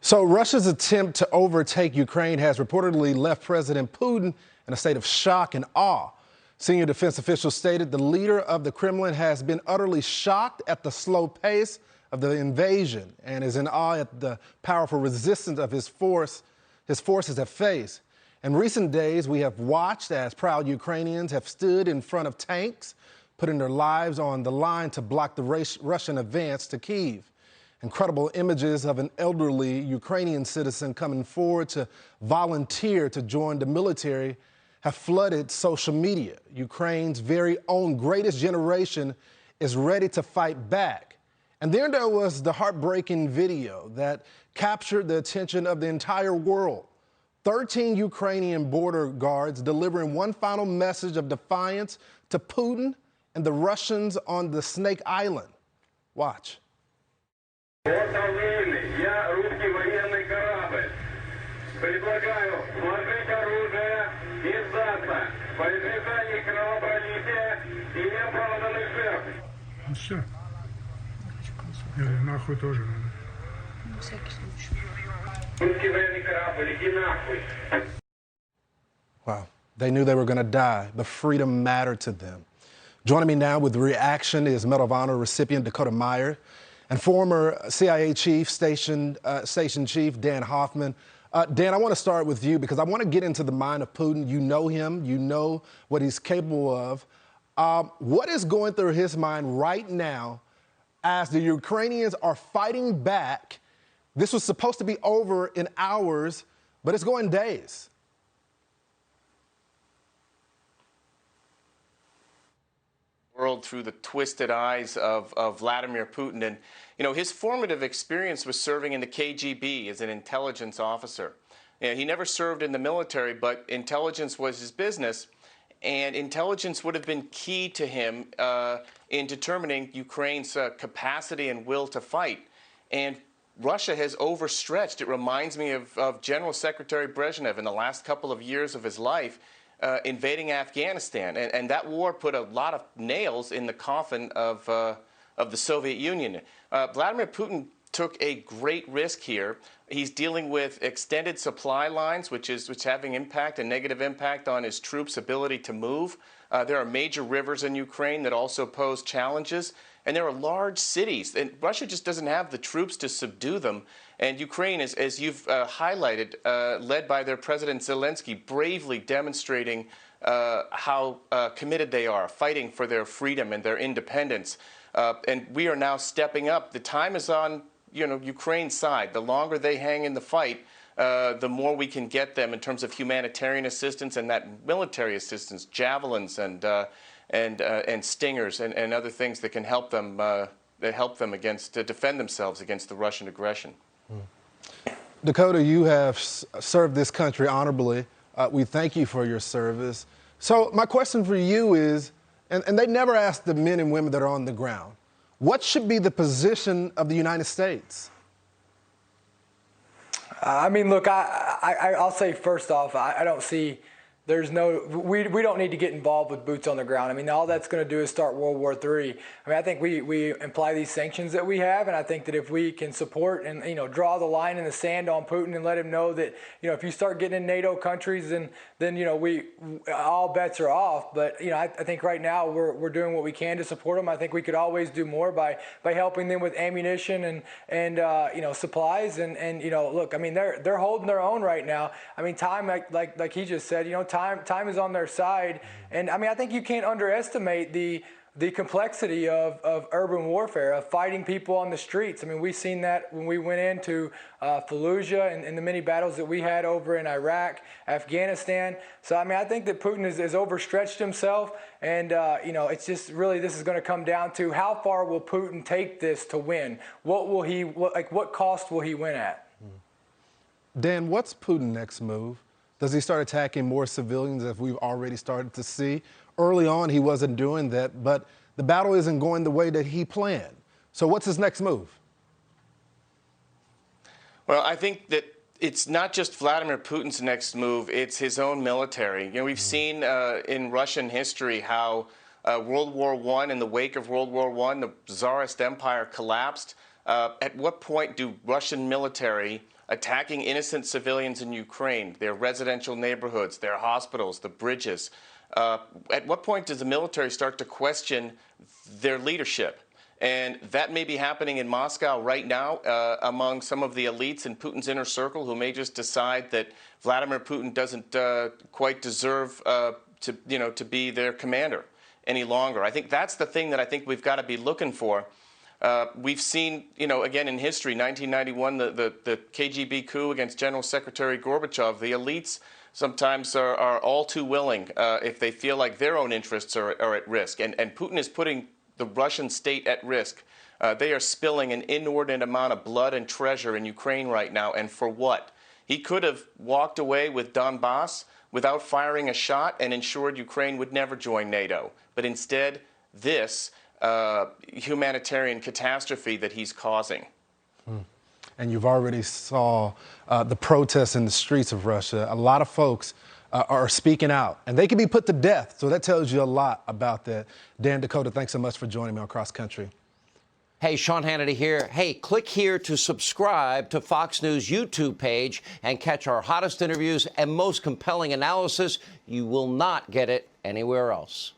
So Russia's attempt to overtake Ukraine has reportedly left President Putin in a state of shock and awe. Senior defense officials stated the leader of the Kremlin has been utterly shocked at the slow pace of the invasion and is in awe at the powerful resistance of his forces have faced. In recent days, we have watched as proud Ukrainians have stood in front of tanks, putting their lives on the line to block the Russian advance to Kyiv. Incredible images of an elderly Ukrainian citizen coming forward to volunteer to join the military have flooded social media. Ukraine's very own greatest generation is ready to fight back. And then there was the heartbreaking video that captured the attention of the entire world. 13 Ukrainian border guards delivering one final message of defiance to Putin and the Russians on the Snake Island. Watch. Я русский военный корабль. Предлагаю сложить оружие и сдаться по избежанию кровопролития и неоправданных жертв. Ну все. Или нахуй тоже надо. На всякий случай. Русский военный корабль, иди нахуй. Wow. They knew they were going to die, but freedom mattered to them. Joining me now with reaction is Medal of Honor recipient Dakota Meyer and former CIA chief, station chief Dan Hoffman. Dan, I want to start with you because I want to get into the mind of Putin. You know him. You know what he's capable of. What is going through his mind right now as the Ukrainians are fighting back? This was supposed to be over in hours, but it's going days. World through the twisted eyes of Vladimir Putin. And, you know, his formative experience was serving in the KGB as an intelligence officer. You know, he never served in the military, but intelligence was his business. And intelligence would have been key to him in determining Ukraine's capacity and will to fight. And Russia has overstretched. It reminds me of General Secretary Brezhnev in the last couple of years of his life. Invading Afghanistan, and that war put a lot of nails in the coffin of the Soviet Union. Vladimir Putin took a great risk here. He's dealing with extended supply lines, which having a negative impact on his troops' ability to move. There are major rivers in Ukraine that also pose challenges, and there are large cities, and Russia just doesn't have the troops to subdue them. And Ukraine, as you've highlighted, led by their President Zelensky, bravely demonstrating how committed they are, fighting for their freedom and their independence. And we are now stepping up. The time is on, Ukraine's side. The longer they hang in the fight, the more we can get them in terms of humanitarian assistance and that military assistance, javelins and stingers and other things that can help them to defend themselves against the Russian aggression. Dakota, you have served this country honorably. We thank you for your service. So my question for you is, and they never ask the men and women that are on the ground, what should be the position of the United States? I mean, look, I'll say first off, I don't see, we don't need to get involved with boots on the ground. I mean, all that's going to do is start World War III. I mean, I think we imply these sanctions that we have, and I think that if we can support and, draw the line in the sand on Putin and let him know that, if you start getting in NATO countries, then all bets are off. But, I think right now we're doing what we can to support them. I think we could always do more by helping them with ammunition and supplies. And look, I mean, they're holding their own right now. I mean, time, like he just said, time is on their side. And I mean, I think you can't underestimate the complexity of urban warfare, of fighting people on the streets. I mean, we've seen that when we went into Fallujah and the many battles that we had over in Iraq, Afghanistan. So, I mean, I think that Putin has overstretched himself. And, it's just really, this is going to come down to how far will Putin take this to win? What cost will he win at? Dan, what's Putin's next move? Does he start attacking more civilians as we've already started to see? Early on, he wasn't doing that, but the battle isn't going the way that he planned. So what's his next move? Well, I think that it's not just Vladimir Putin's next move, it's his own military. We've seen in Russian history how World War I, in the wake of World War I, the Tsarist Empire collapsed. At what point do Russian military attacking innocent civilians in Ukraine, their residential neighborhoods, their hospitals, the bridges, at what point does the military start to question their leadership? And that may be happening in Moscow right now among some of the elites in Putin's inner circle who may just decide that Vladimir Putin doesn't quite deserve to be their commander any longer. I think that's the thing that I think we've got to be looking for. We've seen, again in history, 1991, the KGB coup against General Secretary Gorbachev. The elites sometimes are all too willing if they feel like their own interests are at risk. And Putin is putting the Russian state at risk. They are spilling an inordinate amount of blood and treasure in Ukraine right now. And for what? He could have walked away with Donbass without firing a shot and ensured Ukraine would never join NATO. But instead, this humanitarian catastrophe that he's causing. And you've already saw the protests in the streets of Russia. A lot of folks are speaking out, and they can be put to death. So that tells you a lot about that. Dan, Dakota, thanks so much for joining me on Cross Country. Hey, Sean Hannity here. Hey, click here to subscribe to Fox News YouTube page and catch our hottest interviews and most compelling analysis. You will not get it anywhere else.